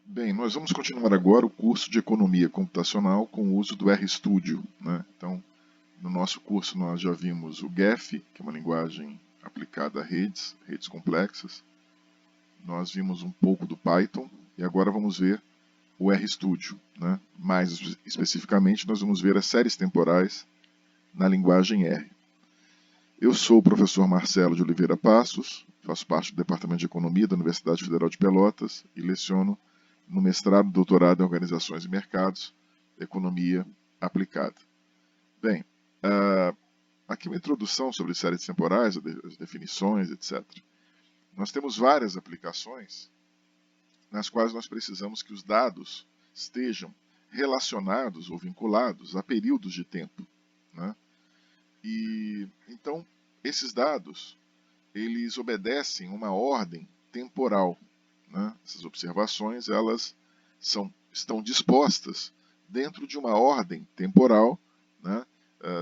Bem, nós vamos continuar agora o curso de Economia Computacional com o uso do RStudio, né? Então, no nosso curso nós já vimos o GEF, que é uma linguagem aplicada a redes complexas. Nós vimos um pouco do Python e agora vamos ver o RStudio, né? Mais especificamente, nós vamos ver as séries temporais na linguagem R. Eu sou o professor Marcelo de Oliveira Passos, faço parte do Departamento de Economia da Universidade Federal de Pelotas e leciono no mestrado e doutorado em Organizações e Mercados, Economia Aplicada. Bem, aqui uma introdução sobre séries temporais, as definições, etc. Nós temos várias aplicações nas quais nós precisamos que os dados estejam relacionados ou vinculados a períodos de tempo, né? E então esses dados eles obedecem uma ordem temporal, né? Essas observações elas estão dispostas dentro de uma ordem temporal, né?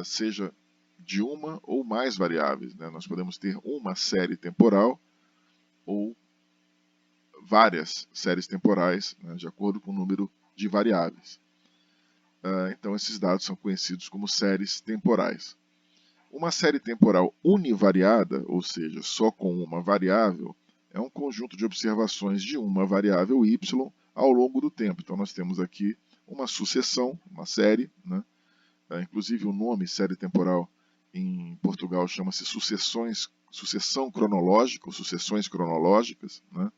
Seja de uma ou mais variáveis, né? Nós podemos ter uma série temporal ou várias séries temporais, né? De acordo com o número de variáveis. Então esses dados são conhecidos como séries temporais. Uma série temporal univariada, ou seja, só com uma variável, é um conjunto de observações de uma variável y ao longo do tempo. Então nós temos aqui uma sucessão, uma série, né? Inclusive o nome série temporal em Portugal chama-se sucessão cronológica ou sucessões cronológicas, né?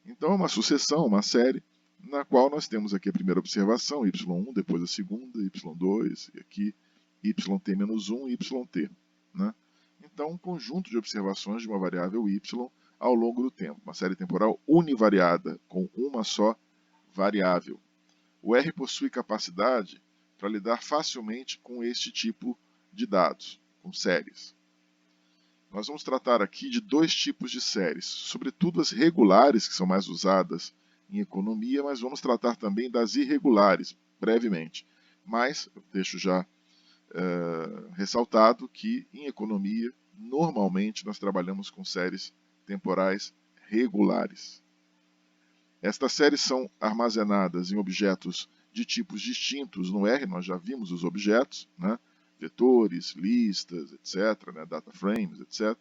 Então é uma sucessão, uma série, na qual nós temos aqui a primeira observação, y1, depois a segunda, y2, e aqui yt-1 e yt. Né? Então, um conjunto de observações de uma variável y ao longo do tempo. Uma série temporal univariada, com uma só variável. O R possui capacidade para lidar facilmente com este tipo de dados, com séries. Nós vamos tratar aqui de dois tipos de séries, sobretudo as regulares, que são mais usadas em economia, mas vamos tratar também das irregulares, brevemente. Mas eu deixo já ressaltado que em economia, normalmente nós trabalhamos com séries temporais regulares. Estas séries são armazenadas em objetos de tipos distintos no R, nós já vimos os objetos, né? Vetores, listas, etc., né? Data frames, etc.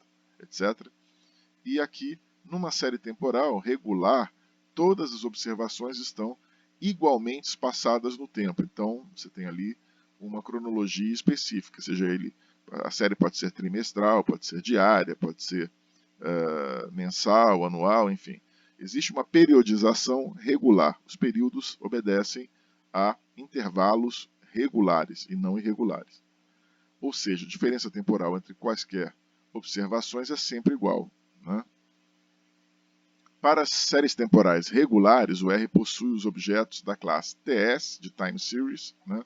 E aqui, numa série temporal regular, todas as observações estão igualmente espaçadas no tempo. Então, você tem ali uma cronologia específica, seja a série pode ser trimestral, pode ser diária, pode ser mensal, anual, enfim. Existe uma periodização regular. Os períodos obedecem a intervalos regulares e não irregulares. Ou seja, a diferença temporal entre quaisquer observações é sempre igual, né? Para as séries temporais regulares, o R possui os objetos da classe TS, de Time Series, né?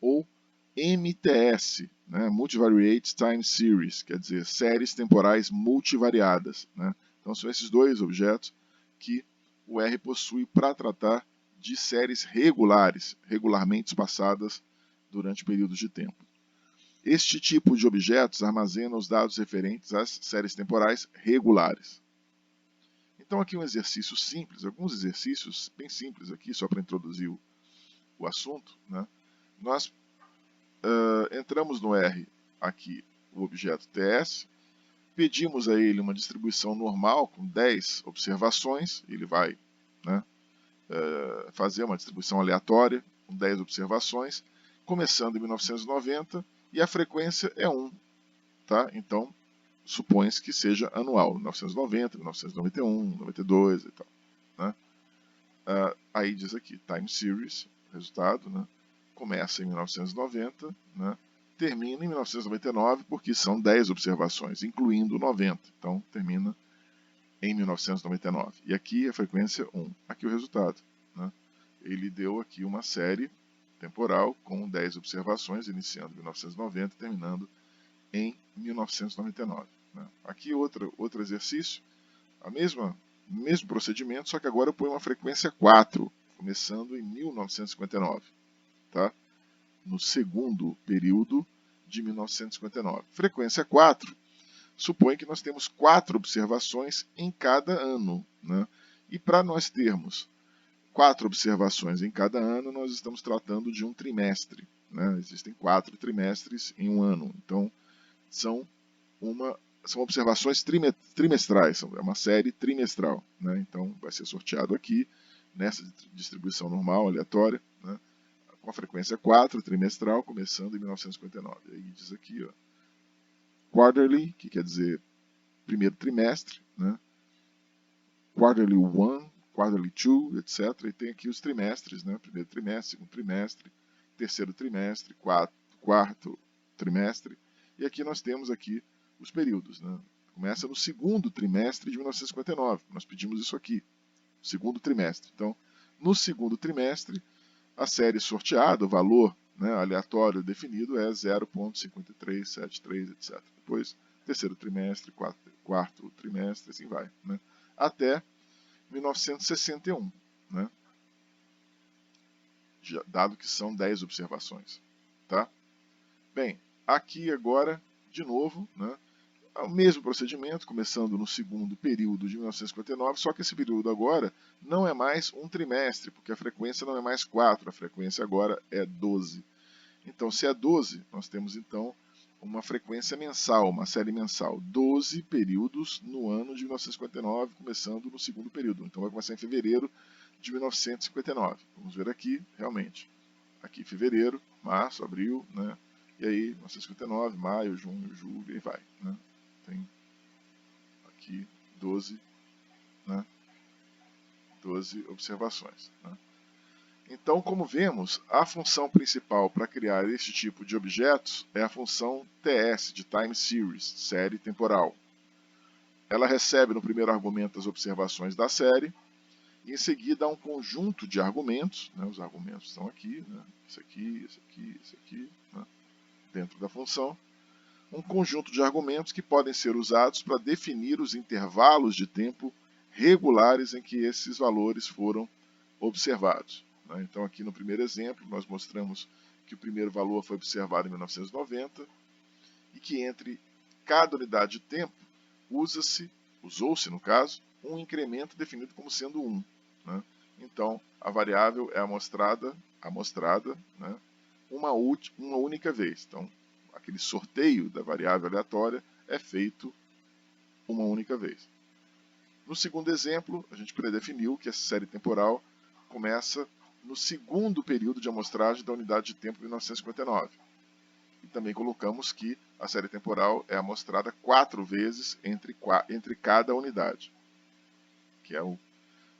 Ou MTS, né? Multivariate Time Series, quer dizer, séries temporais multivariadas, né? Então são esses dois objetos que o R possui para tratar de séries regulares, regularmente espaçadas durante períodos de tempo. Este tipo de objetos armazena os dados referentes às séries temporais regulares. Então aqui um exercício simples, alguns exercícios bem simples aqui, só para introduzir o assunto, né? Nós entramos no R aqui, o objeto TS, pedimos a ele uma distribuição normal com 10 observações, ele vai, né, fazer uma distribuição aleatória com 10 observações, começando em 1990, e a frequência é 1, tá? Então, supõe-se que seja anual, 1990, 1991, 92 e tal, né? Aí diz aqui, time series, resultado, né? Começa em 1990, né? Termina em 1999, porque são 10 observações, incluindo 90. Então, termina em 1999. E aqui a frequência 1. Aqui o resultado, né? Ele deu aqui uma série temporal com 10 observações, iniciando em 1990 e terminando em 1999. Né? Aqui outro exercício, mesmo procedimento, só que agora eu ponho uma frequência 4, começando em 1959, tá? No segundo período de 1959. Frequência 4 supõe que nós temos 4 observações em cada ano, né? E para nós termos 4 observações em cada ano, nós estamos tratando de um trimestre, né? Existem 4 trimestres em um ano, então são observações trimestrais, é uma série trimestral, né? Então vai ser sorteado aqui, nessa distribuição normal, aleatória, né? Com a frequência 4, trimestral, começando em 1959. Aí diz aqui, ó, quarterly, que quer dizer primeiro trimestre, né? Quarterly 1, quarterly 2, etc. E tem aqui os trimestres, né? Primeiro trimestre, segundo trimestre, terceiro trimestre, quarto trimestre. E aqui nós temos aqui os períodos, né? Começa no segundo trimestre de 1959. Nós pedimos isso aqui, segundo trimestre. Então, no segundo trimestre, a série sorteada, o valor, né, aleatório definido é 0,5373, etc. Depois, terceiro trimestre, quarto trimestre, assim vai, né? Até 1961, né? Dado que são 10 observações. Tá? Bem, aqui agora, de novo, né, o mesmo procedimento, começando no segundo período de 1959, só que esse período agora não é mais um trimestre, porque a frequência não é mais 4, a frequência agora é 12. Então, se é 12, nós temos então uma frequência mensal, uma série mensal, 12 períodos no ano de 1959, começando no segundo período. Então vai começar em fevereiro de 1959. Vamos ver aqui, realmente. Aqui fevereiro, março, abril, né? E aí 1959, maio, junho, julho, e vai, né? Tem aqui 12, né? 12 observações, né? Então, como vemos, a função principal para criar este tipo de objetos é a função TS, de Time Series, série temporal. Ela recebe no primeiro argumento as observações da série, e em seguida há um conjunto de argumentos, né, os argumentos estão aqui, né, esse aqui, né, dentro da função, um conjunto de argumentos que podem ser usados para definir os intervalos de tempo regulares em que esses valores foram observados. Então, aqui no primeiro exemplo, nós mostramos que o primeiro valor foi observado em 1990 e que entre cada unidade de tempo usou-se, no caso, um incremento definido como sendo 1. Né? Então, a variável é amostrada, né, uma única vez. Então, aquele sorteio da variável aleatória é feito uma única vez. No segundo exemplo, a gente predefiniu que essa série temporal começa no segundo período de amostragem da unidade de tempo de 1959. E também colocamos que a série temporal é amostrada 4 vezes entre cada unidade, que é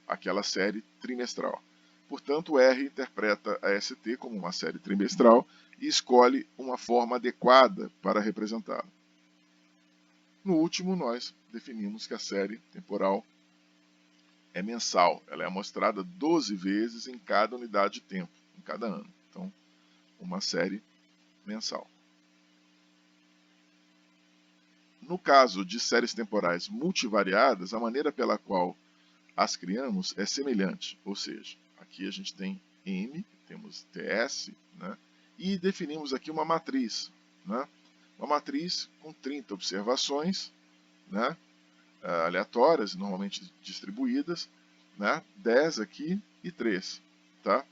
aquela série trimestral. Portanto, o R interpreta a ST como uma série trimestral e escolhe uma forma adequada para representá-la. No último, nós definimos que a série temporal é mensal. Ela é amostrada 12 vezes em cada unidade de tempo, em cada ano. Então, uma série mensal. No caso de séries temporais multivariadas, a maneira pela qual as criamos é semelhante. Ou seja, aqui a gente tem M, temos TS, né, e definimos aqui uma matriz. Né, uma matriz com 30 observações, né, aleatórias, normalmente distribuídas, né, 10 aqui e 3. Tá?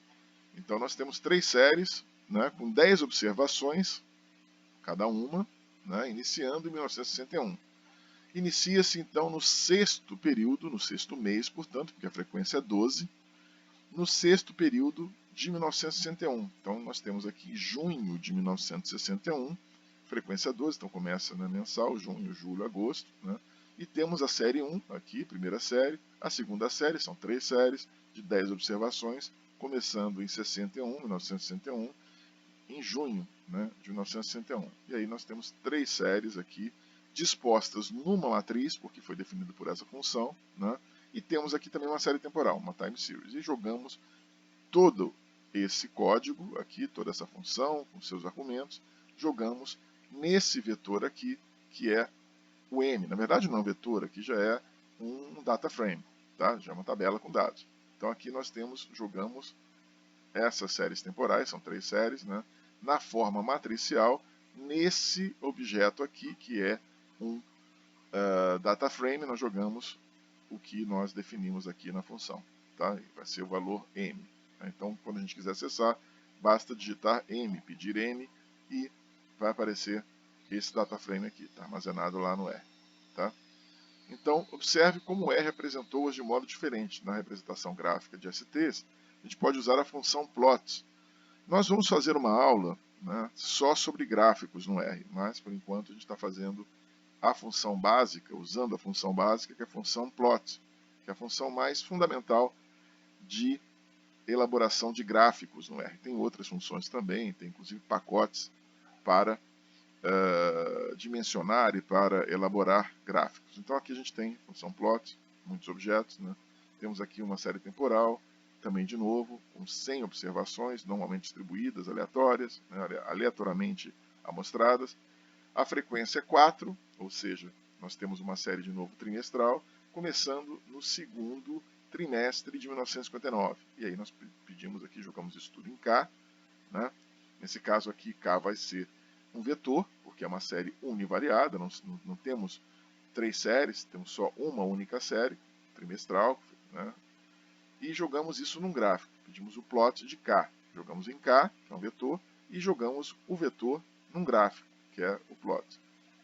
Então nós temos 3 séries, né, com 10 observações, cada uma, né, iniciando em 1961. Inicia-se então no sexto período, no sexto mês, portanto, porque a frequência é 12, no sexto período de 1961. Então nós temos aqui junho de 1961, frequência 12, então começa, né, mensal, junho, julho, agosto, né? E temos a série 1 aqui, primeira série, a segunda série, são 3 séries de 10 observações, começando em 1961, em junho, né, de 1961. E aí nós temos 3 séries aqui, dispostas numa matriz, porque foi definido por essa função, né, e temos aqui também uma série temporal, uma time series, e jogamos todo esse código aqui, toda essa função, com seus argumentos, jogamos nesse vetor aqui, que é o M. Na verdade não é um vetor, aqui já é um data frame, tá? Já é uma tabela com dados. Então aqui nós jogamos essas séries temporais, são 3 séries, né, na forma matricial, nesse objeto aqui, que é um data frame, nós jogamos o que nós definimos aqui na função. tá? Vai ser o valor M. Tá? Então, quando a gente quiser acessar, basta digitar M, pedir M, e vai aparecer esse data frame aqui, está armazenado lá no R. Tá? Então, observe como o R representou-as de modo diferente. Na representação gráfica de STs, a gente pode usar a função plot. Nós vamos fazer uma aula, né, só sobre gráficos no R, mas por enquanto a gente está fazendo a função básica, usando a função básica, que é a função plot, que é a função mais fundamental de elaboração de gráficos no R. Tem outras funções também, tem inclusive pacotes para dimensionar e para elaborar gráficos. Então aqui a gente tem função plot, muitos objetos, né? Temos aqui uma série temporal, também de novo, com 100 observações, normalmente distribuídas, aleatórias, né? Aleatoriamente amostradas. A frequência é 4, ou seja, nós temos uma série de novo trimestral, começando no segundo trimestre de 1959. E aí nós pedimos aqui, jogamos isso tudo em K, né? Nesse caso aqui, K vai ser um vetor, porque é uma série univariada, não temos 3 séries, temos só uma única série, trimestral, né? E jogamos isso num gráfico, pedimos o plot de K, jogamos em K, que é um vetor, e jogamos o vetor num gráfico, que é o plot.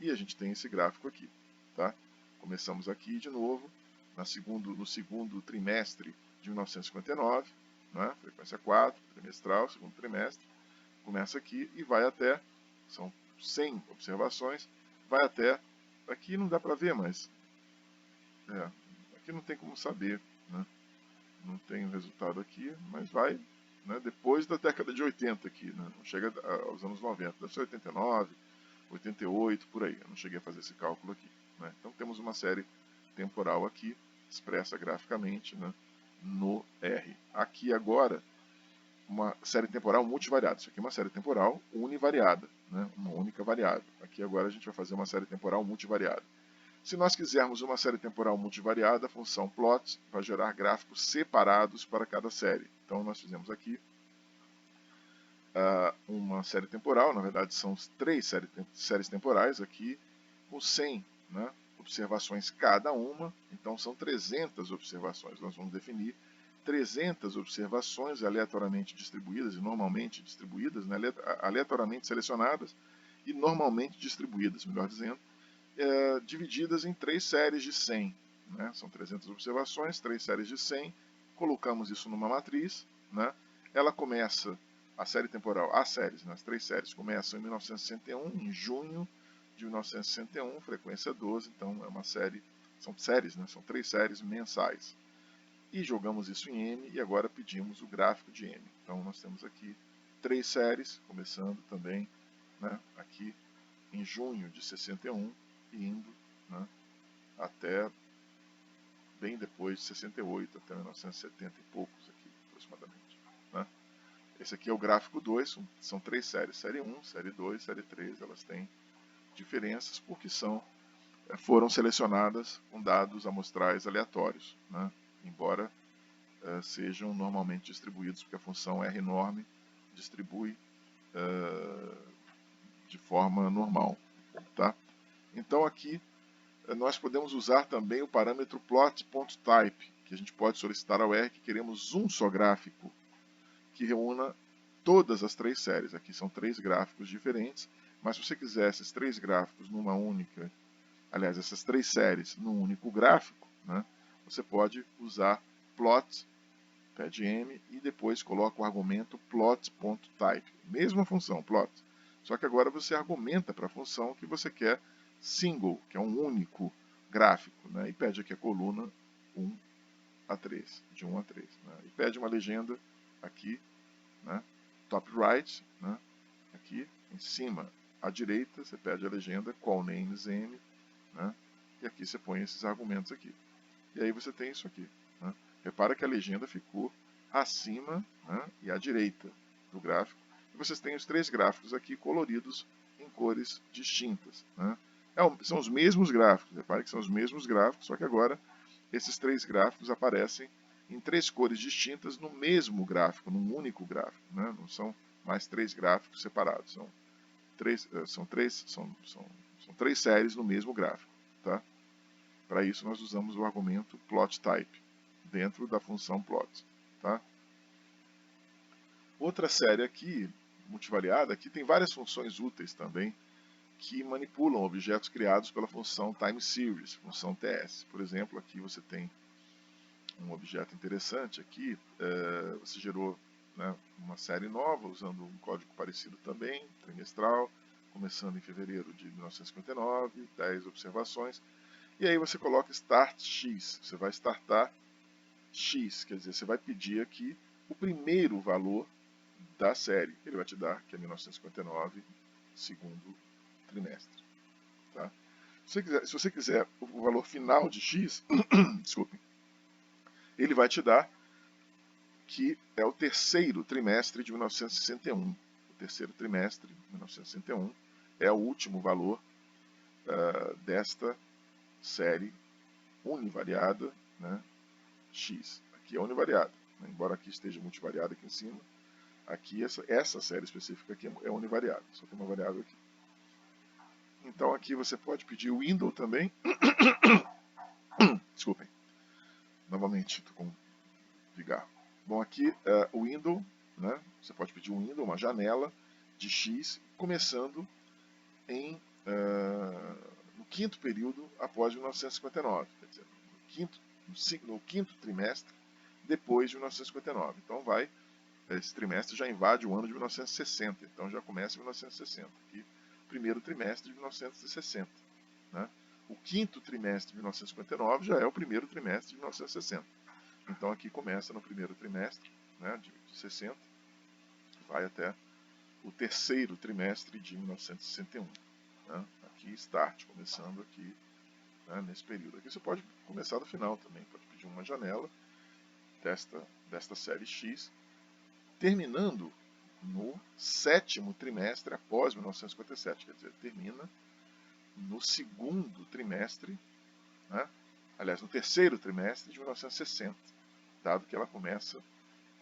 E a gente tem esse gráfico aqui. Tá? Começamos aqui de novo, no segundo trimestre de 1959, né? Frequência 4, trimestral, segundo trimestre, começa aqui e vai até, são 100 observações, vai até, aqui não dá para ver, mas aqui não tem como saber, né? Não tem o resultado aqui, mas vai, né, depois da década de 80 aqui, né? Não chega aos anos 90, deve ser 89, 88, por aí, eu não cheguei a fazer esse cálculo aqui, né? Então temos uma série temporal aqui, expressa graficamente, né, no R. Aqui agora, uma série temporal multivariada. Isso aqui é uma série temporal univariada, né? Uma única variável. Aqui agora a gente vai fazer uma série temporal multivariada. Se nós quisermos uma série temporal multivariada, a função plot vai gerar gráficos separados para cada série. Então nós fizemos aqui uma série temporal, na verdade são 3 séries temporais aqui, com 100, né, observações cada uma, então são 300 observações. Nós vamos definir 300 observações aleatoriamente distribuídas e normalmente distribuídas, né, aleatoriamente selecionadas e normalmente distribuídas, melhor dizendo, divididas em 3 séries de 100. Né, são 300 observações, 3 séries de 100, colocamos isso numa matriz, né, ela começa, a série temporal, as séries, né, as 3 séries começam em 1961, em junho de 1961, frequência 12, então é uma série, são séries, né, são 3 séries mensais. E jogamos isso em M e agora pedimos o gráfico de M. Então nós temos aqui 3 séries, começando também, né, aqui em junho de 61 e indo, né, até bem depois de 68, até 1970 e poucos aqui, aproximadamente. Né. Esse aqui é o gráfico 2, são 3 séries, série 1, série 2, série 3, elas têm diferenças porque foram selecionadas com dados amostrais aleatórios, né, embora sejam normalmente distribuídos, porque a função rnorm distribui de forma normal. Tá? Então aqui nós podemos usar também o parâmetro plot.type, que a gente pode solicitar ao R que queremos um só gráfico que reúna todas as 3 séries. Aqui são 3 gráficos diferentes, mas se você quiser esses 3 gráficos numa única, aliás, essas 3 séries num único gráfico, né, você pode usar plot, pede M, e depois coloca o argumento plot.type. Mesma função, plot. Só que agora você argumenta para a função que você quer single, que é um único gráfico, né, e pede aqui a coluna 1 a 3, de 1 a 3. Né, e pede uma legenda aqui, né, top right, né, aqui em cima à direita, você pede a legenda call names M, né, e aqui você põe esses argumentos aqui. E aí você tem isso aqui. Né. Repara que a legenda ficou acima, né, e à direita do gráfico. E vocês têm os 3 gráficos aqui coloridos em cores distintas. Né. São os mesmos gráficos, repare que são os mesmos gráficos, só que agora esses 3 gráficos aparecem em 3 cores distintas no mesmo gráfico, num único gráfico. Né. Não são mais 3 gráficos separados, são 3 séries no mesmo gráfico. Tá? Para isso nós usamos o argumento plot type dentro da função plot. Tá? Outra série aqui, multivariada, aqui tem várias funções úteis também, que manipulam objetos criados pela função time series, função TS. Por exemplo, aqui você tem um objeto interessante aqui, você gerou, né, uma série nova usando um código parecido também, trimestral, começando em fevereiro de 1959, 10 observações, e aí você coloca start x, você vai startar x, quer dizer, você vai pedir aqui o primeiro valor da série, ele vai te dar, que é 1959, segundo trimestre. Tá? Se você quiser o valor final de x, desculpe, ele vai te dar que é o terceiro trimestre de 1961. O terceiro trimestre de 1961 é o último valor desta série univariada, né, x. Aqui é univariada, né, embora aqui esteja multivariada aqui em cima. Aqui essa série específica aqui é univariada, só tem uma variável aqui. Então aqui você pode pedir o window também. Desculpem. Novamente, estou com vigar. Bom, aqui o window, né? Você pode pedir um window, uma janela de x, começando no quinto período após 1959, quer dizer, no quinto trimestre depois de 1959. Então esse trimestre já invade o ano de 1960, então já começa em 1960. Aqui, primeiro trimestre de 1960. Né? O quinto trimestre de 1959 já é o primeiro trimestre de 1960. Então aqui começa no primeiro trimestre, né, de 60, vai até o terceiro trimestre de 1961. Né? Aqui start, começando aqui, né, nesse período. Aqui você pode começar do final também, pode pedir uma janela desta série X, terminando no sétimo trimestre após 1957, quer dizer, termina no segundo trimestre, né, aliás, no terceiro trimestre de 1960, dado que ela começa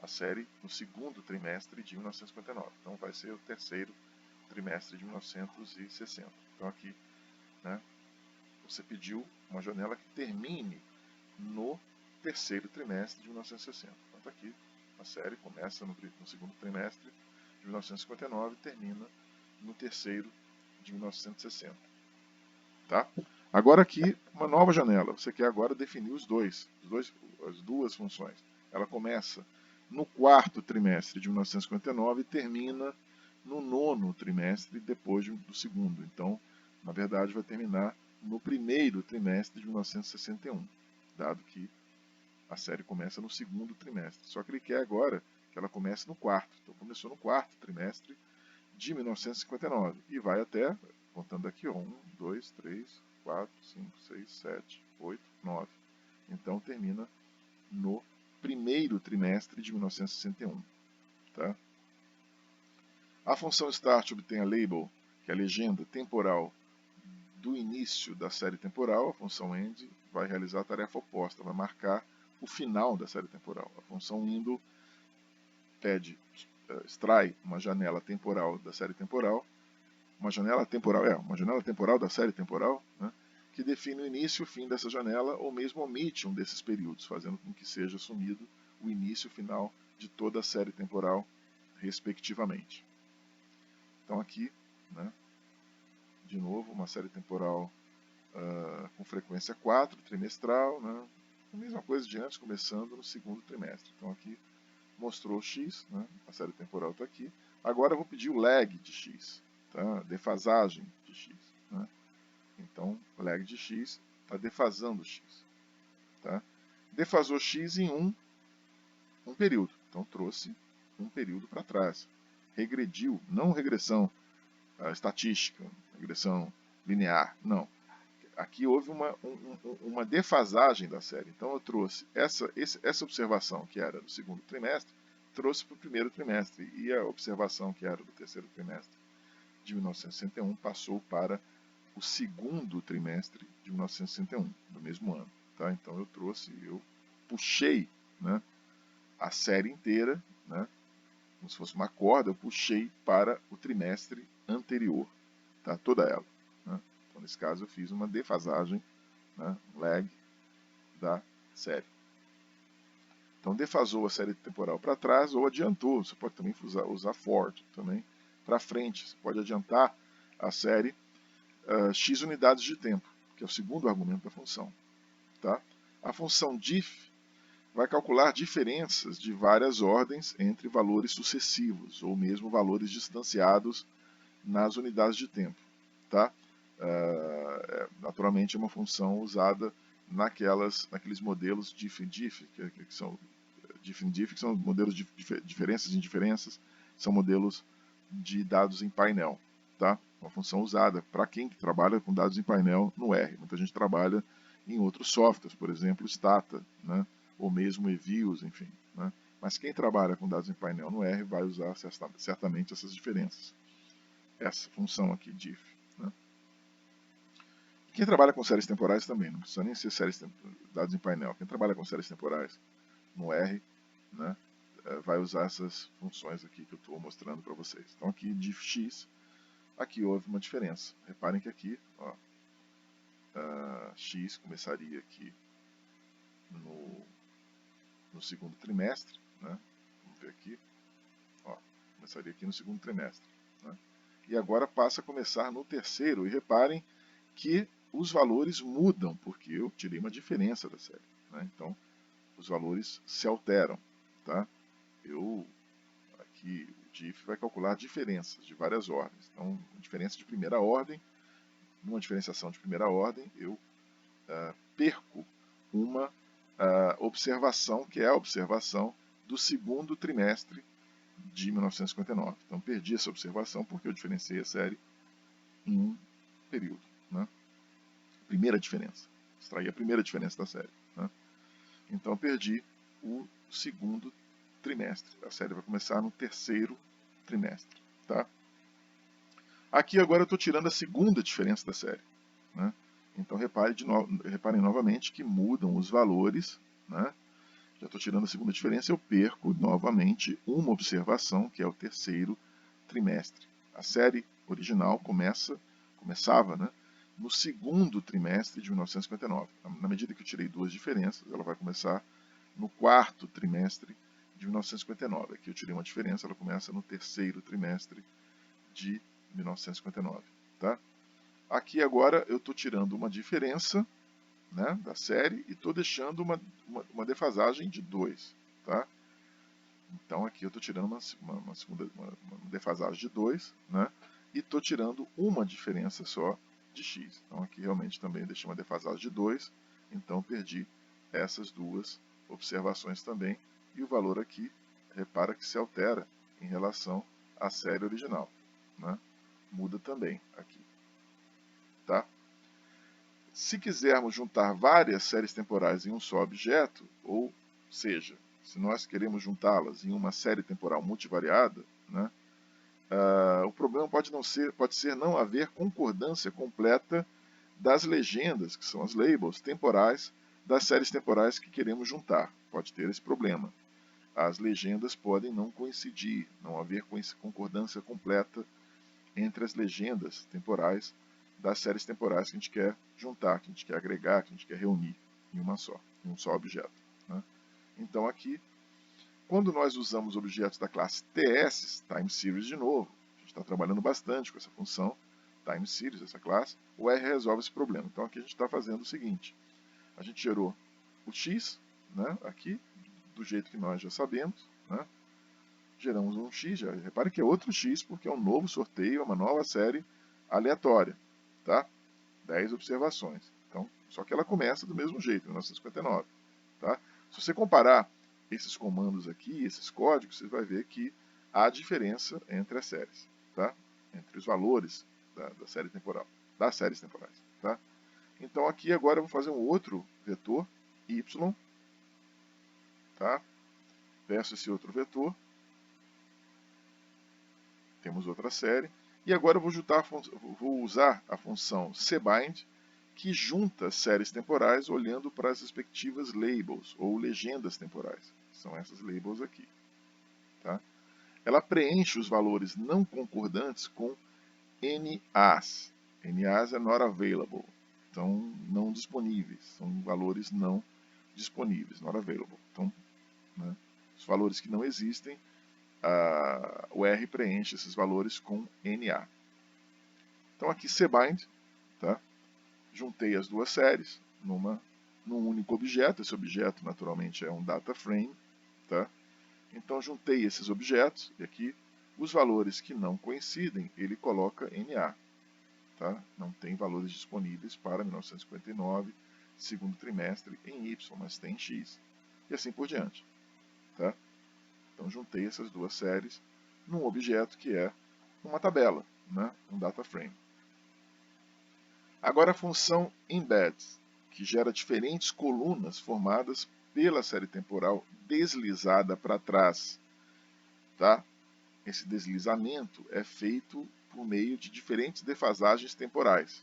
a série no segundo trimestre de 1959. Então vai ser o terceiro trimestre de 1960. Então aqui, né, você pediu uma janela que termine no terceiro trimestre de 1960. Então aqui a série começa no segundo trimestre de 1959 e termina no terceiro de 1960. Tá? Agora aqui uma nova janela. Você quer agora definir as duas funções. Ela começa no quarto trimestre de 1959 e termina no nono trimestre depois do segundo. Então, na verdade, vai terminar no primeiro trimestre de 1961, dado que a série começa no segundo trimestre. Só que ele quer agora que ela comece no quarto. Então, começou no quarto trimestre de 1959 e vai até, contando aqui, 1, 2, 3, 4, 5, 6, 7, 8, 9. Então, termina no primeiro trimestre de 1961. Tá? A função start obtém a label, que é a legenda temporal do início da série temporal. A função end vai realizar a tarefa oposta, vai marcar o final da série temporal. A função window extrai uma janela temporal da série temporal, uma janela temporal da série temporal, né, que define o início e o fim dessa janela, ou mesmo omite um desses períodos, fazendo com que seja assumido o início e o final de toda a série temporal, respectivamente. Então aqui, né, de novo, uma série temporal com frequência 4, trimestral, né, a mesma coisa de antes, começando no segundo trimestre. Então aqui mostrou x, né, a série temporal está aqui. Agora eu vou pedir o lag de x, tá, defasagem de x. Né. Então, lag de x está defasando x. Tá. Defasou x em um período. Então trouxe um período para trás. Regrediu, não regressão estatística, regressão linear, não. Aqui houve uma defasagem da série. Então eu trouxe essa observação que era do segundo trimestre, trouxe para o primeiro trimestre. E a observação que era do terceiro trimestre de 1961 passou para o segundo trimestre de 1961, do mesmo ano. Tá? Então eu puxei, né, a série inteira, né, como se fosse uma corda, eu puxei para o trimestre anterior, tá? Toda ela. Né? Então, nesse caso, eu fiz uma defasagem, né, um lag da série. Então defasou a série temporal para trás ou adiantou. Você pode também usar forward também para frente. Você pode adiantar a série x unidades de tempo, que é o segundo argumento da função. Tá? A função diff vai calcular diferenças de várias ordens entre valores sucessivos, ou mesmo valores distanciados nas unidades de tempo. Tá? Naturalmente é uma função usada naqueles modelos diff-diff, que são diff-diff, que são modelos de diferenças e indiferenças, são modelos de dados em painel. Tá? Uma função usada para quem trabalha com dados em painel no R. Muita gente trabalha em outros softwares, por exemplo, Stata, né? Ou mesmo eViews, enfim. Né? Mas quem trabalha com dados em painel no R vai usar certamente essas diferenças. Essa função aqui, diff. Né? Quem trabalha com séries temporais também, não precisa nem ser dados em painel. Quem trabalha com séries temporais no R, né, vai usar essas funções aqui que eu estou mostrando para vocês. Então aqui, diff x, aqui houve uma diferença. Reparem que aqui, ó, x começaria aqui no segundo trimestre, né? Vamos ver aqui, ó, começaria aqui no segundo trimestre, né? E agora passa a começar no terceiro, e reparem que os valores mudam, porque eu tirei uma diferença da série, né? Então, os valores se alteram, tá? Aqui, o diff vai calcular diferenças de várias ordens. Então, diferença de primeira ordem, numa diferenciação de primeira ordem, eu perco uma observação, que é a observação do segundo trimestre de 1959. Então, perdi essa observação porque eu diferenciei a série em um período. Né? Primeira diferença. Extraí a primeira diferença da série. Né? Então, perdi o segundo trimestre. A série vai começar no terceiro trimestre. Tá? Aqui agora eu estou tirando a segunda diferença da série. Né? Então, reparem novamente que mudam os valores. Né? Já estou tirando a segunda diferença, eu perco novamente uma observação, que é o terceiro trimestre. A série original começava, né, no segundo trimestre de 1959. Na medida que eu tirei duas diferenças, ela vai começar no quarto trimestre de 1959. Aqui eu tirei uma diferença, ela começa no terceiro trimestre de 1959. Tá? Aqui agora eu estou tirando uma diferença, né, da série, e estou deixando uma defasagem de 2. Tá? Então aqui eu estou tirando uma defasagem de 2, né, e estou tirando uma diferença só de x. Então aqui realmente também deixei uma defasagem de 2, então perdi essas duas observações também, e o valor aqui, repara que se altera em relação à série original. Né? Muda também aqui. Tá? Se quisermos juntar várias séries temporais em um só objeto, ou seja, se nós queremos juntá-las em uma série temporal multivariada, né, o problema pode ser não haver concordância completa das legendas, que são as labels temporais, das séries temporais que queremos juntar. Pode ter esse problema. As legendas podem não coincidir, não haver concordância completa entre as legendas temporais das séries temporais que a gente quer juntar, que a gente quer agregar, que a gente quer reunir em em um só objeto. Né? Então aqui, quando nós usamos objetos da classe TS, Time Series de novo, a gente está trabalhando bastante com essa função, Time Series, essa classe, o R resolve esse problema. Então aqui a gente está fazendo o seguinte, a gente gerou o X, né, aqui, do jeito que nós já sabemos, né, geramos um X, já repare que é outro X, porque é um novo sorteio, é uma nova série aleatória. Tá? 10 observações. Então, só que ela começa do mesmo jeito, em 1959. Tá? Se você comparar esses comandos aqui, esses códigos, você vai ver que há diferença entre as séries. Tá? Entre os valores da série temporal, das séries temporais. Tá? Então aqui agora eu vou fazer um outro vetor, y, tá? Versus esse outro vetor. Temos outra série. E agora eu vou usar a função cbind, que junta séries temporais olhando para as respectivas labels, ou legendas temporais. São essas labels aqui. Tá? Ela preenche os valores não concordantes com NAs. NAs é not available. Então, não disponíveis. São valores não disponíveis, not available. Então, né? Os valores que não existem, o R preenche esses valores com NA. Então aqui cbind, tá? Juntei as duas séries num único objeto. Esse objeto naturalmente é um data frame, tá? Então juntei esses objetos e aqui os valores que não coincidem ele coloca NA, tá? Não tem valores disponíveis para 1959, segundo trimestre em Y, mas tem em X e assim por diante, tá? Então juntei essas duas séries num objeto que é uma tabela, né? Um data frame. Agora a função embed, que gera diferentes colunas formadas pela série temporal deslizada para trás, tá? Esse deslizamento é feito por meio de diferentes defasagens temporais,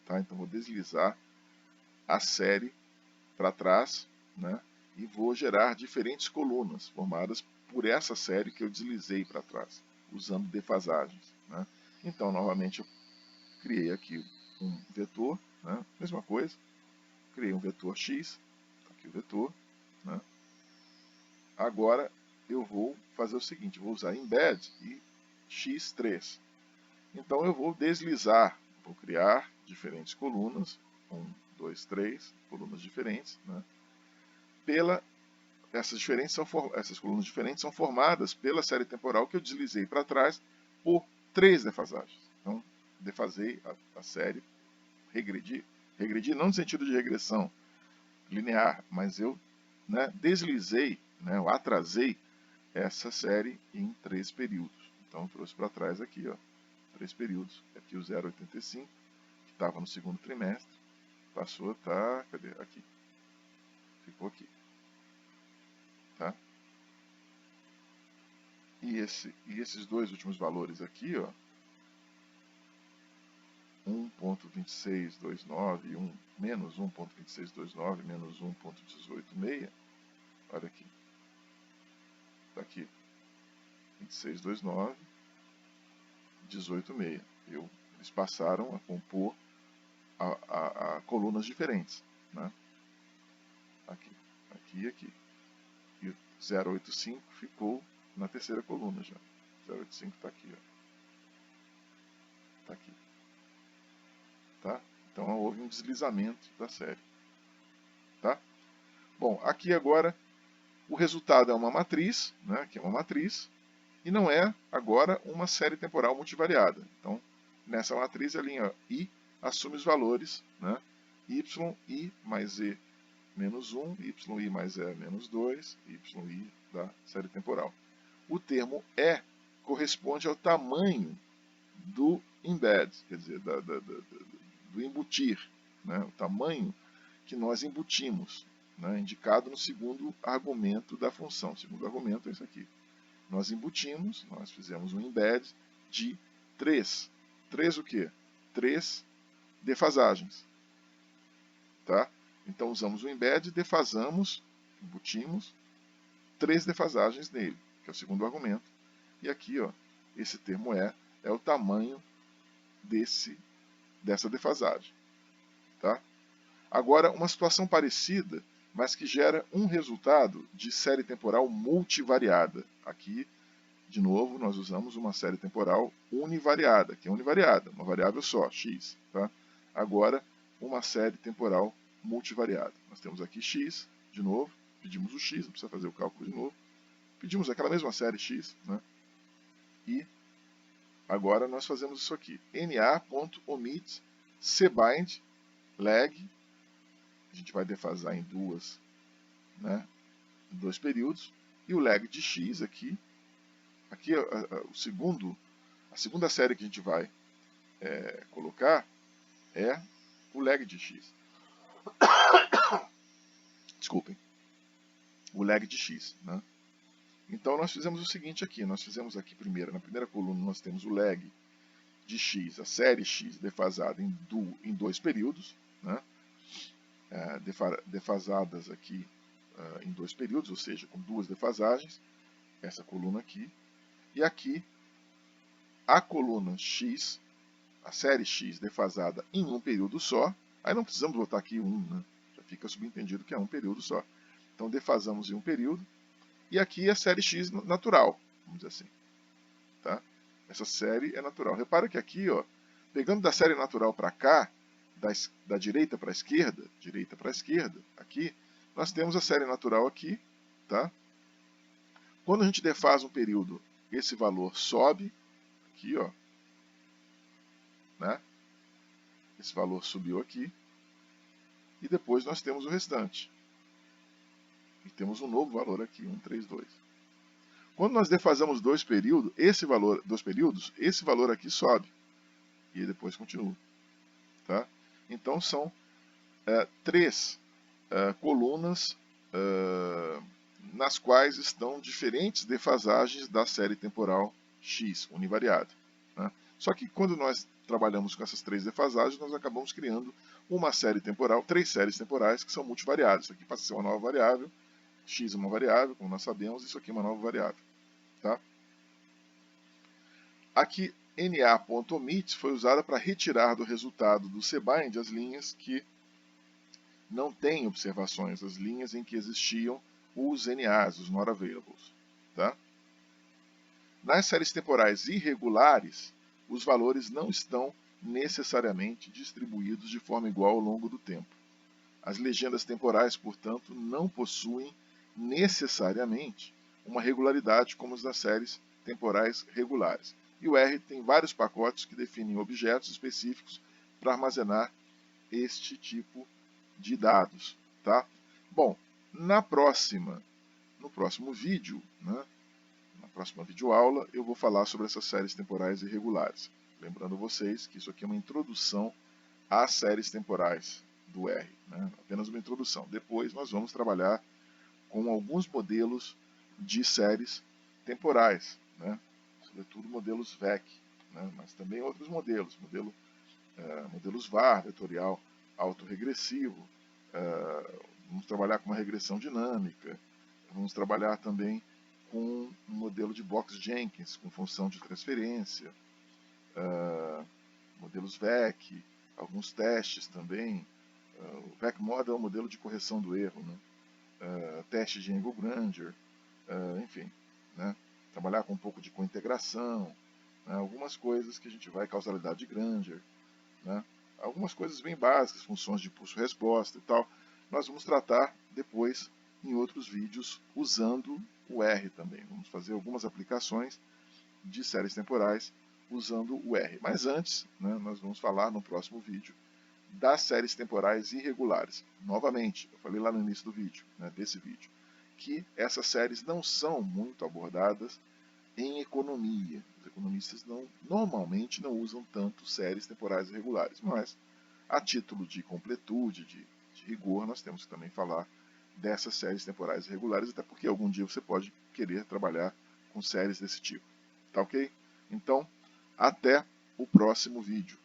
tá? Então vou deslizar a série para trás, né? E vou gerar diferentes colunas formadas por essa série que eu deslizei para trás, usando defasagens, né? Então novamente eu criei aqui um vetor, né? Mesma coisa, criei um vetor x, aqui o vetor, né? Agora eu vou fazer o seguinte, vou usar embed e x3. Então eu vou deslizar, vou criar diferentes colunas, 1, 2, 3, colunas diferentes, né? Essas colunas diferentes são formadas pela série temporal que eu deslizei para trás por 3 defasagens. Então, defasei a série, regredi não no sentido de regressão linear, mas eu, né, deslizei, né, eu atrasei essa série em 3 períodos. Então, eu trouxe para trás aqui, ó, 3 períodos. Aqui o 0,85, que estava no segundo trimestre, passou a estar, cadê? Aqui. Ficou aqui. Tá? E esses dois últimos valores aqui, ó, 1.2629 e menos 1.2629 menos 1.186, olha aqui, está aqui, 2629, 18,6. Eles passaram a compor a colunas diferentes, né? Aqui, aqui e aqui. E o 0,85 ficou na terceira coluna já. 0,85 está aqui, ó. Está aqui. Tá? Então houve um deslizamento da série. Tá? Bom, aqui agora o resultado é uma matriz, né, que é uma matriz, e não é agora uma série temporal multivariada. Então, nessa matriz, a linha I assume os valores, né, yi mais e menos 1, yi mais e menos 2, yi da série temporal. O termo E corresponde ao tamanho do embed, quer dizer, do embutir, né, o tamanho que nós embutimos, né, indicado no segundo argumento da função. O segundo argumento é isso aqui. Nós embutimos, nós fizemos um embed de 3. 3 o quê? 3 defasagens. Tá? Então usamos o embed, defasamos, embutimos 3 defasagens nele, que é o segundo argumento. E aqui, ó, esse termo é o tamanho dessa defasagem. Tá? Agora, uma situação parecida, mas que gera um resultado de série temporal multivariada. Aqui, de novo, nós usamos uma série temporal univariada, que é univariada, uma variável só, x. Tá? Agora, uma série temporal multivariada. Nós temos aqui x, de novo, pedimos o x, não precisa fazer o cálculo de novo. Pedimos aquela mesma série x, né? E agora nós fazemos isso aqui. na.omit cbind lag, a gente vai defasar em duas, né, em 2 períodos, e o lag de x aqui a segunda série que a gente vai colocar é o lag de x. Desculpem, o lag de x, né? Então nós fizemos o seguinte aqui, nós fizemos aqui primeiro, na primeira coluna nós temos o lag de x, a série x defasada em 2 períodos, né? Defasadas aqui em 2 períodos, ou seja, com 2 defasagens, essa coluna aqui, e aqui a coluna x, a série x defasada em um período só, aí não precisamos botar aqui 1, né? Já fica subentendido que é um período só. Então defasamos em um período, e aqui é a série X natural, vamos dizer assim. Tá? Essa série é natural. Repara que aqui, ó, pegando da série natural para cá, da direita para a esquerda, aqui, nós temos a série natural aqui. Tá? Quando a gente defasa um período, esse valor sobe, aqui, ó, né? Esse valor subiu aqui, e depois nós temos o restante. E temos um novo valor aqui, 132. Quando nós defasamos dois períodos, esse valor aqui sobe. E depois continua. Tá? Então são três colunas nas quais estão diferentes defasagens da série temporal X, univariada. Né? Só que quando nós trabalhamos com essas três defasagens, nós acabamos criando uma série temporal, três séries temporais que são multivariadas. Isso aqui passa a ser uma nova variável, X é uma variável, como nós sabemos, isso aqui é uma nova variável. Tá? Aqui, NA.omit foi usada para retirar do resultado do cbind as linhas que não têm observações, as linhas em que existiam os NAs, os not availables. Tá? Nas séries temporais irregulares, os valores não estão necessariamente distribuídos de forma igual ao longo do tempo. As legendas temporais, portanto, não possuem necessariamente uma regularidade como as das séries temporais regulares. E o R tem vários pacotes que definem objetos específicos para armazenar este tipo de dados. Tá? Bom, no próximo vídeo, né, na próxima videoaula, eu vou falar sobre essas séries temporais irregulares. Lembrando vocês que isso aqui é uma introdução às séries temporais do R, né? Apenas uma introdução. Depois nós vamos trabalhar com alguns modelos de séries temporais, né? Sobretudo modelos VEC, né? Mas também outros modelos, modelos VAR, vetorial autorregressivo, vamos trabalhar com uma regressão dinâmica, vamos trabalhar também com um modelo de Box-Jenkins, com função de transferência, modelos VEC, alguns testes também. O VEC Model é um modelo de correção do erro, né? Teste de Angle Grandeur, enfim, né? Trabalhar com um pouco de cointegração, né? Algumas coisas que a gente vai, causalidade de Grandeur, né? Algumas coisas bem básicas, funções de pulso-resposta e tal. Nós vamos tratar depois em outros vídeos usando o R também. Vamos fazer algumas aplicações de séries temporais usando o R. Mas antes, né, nós vamos falar no próximo vídeo das séries temporais irregulares. Novamente, eu falei lá no início do vídeo, né, desse vídeo, que essas séries não são muito abordadas em economia. Os economistas normalmente não usam tanto séries temporais irregulares, mas a título de completude, de rigor, nós temos que também falar dessas séries temporais irregulares, até porque algum dia você pode querer trabalhar com séries desse tipo. Tá ok? Então, até o próximo vídeo.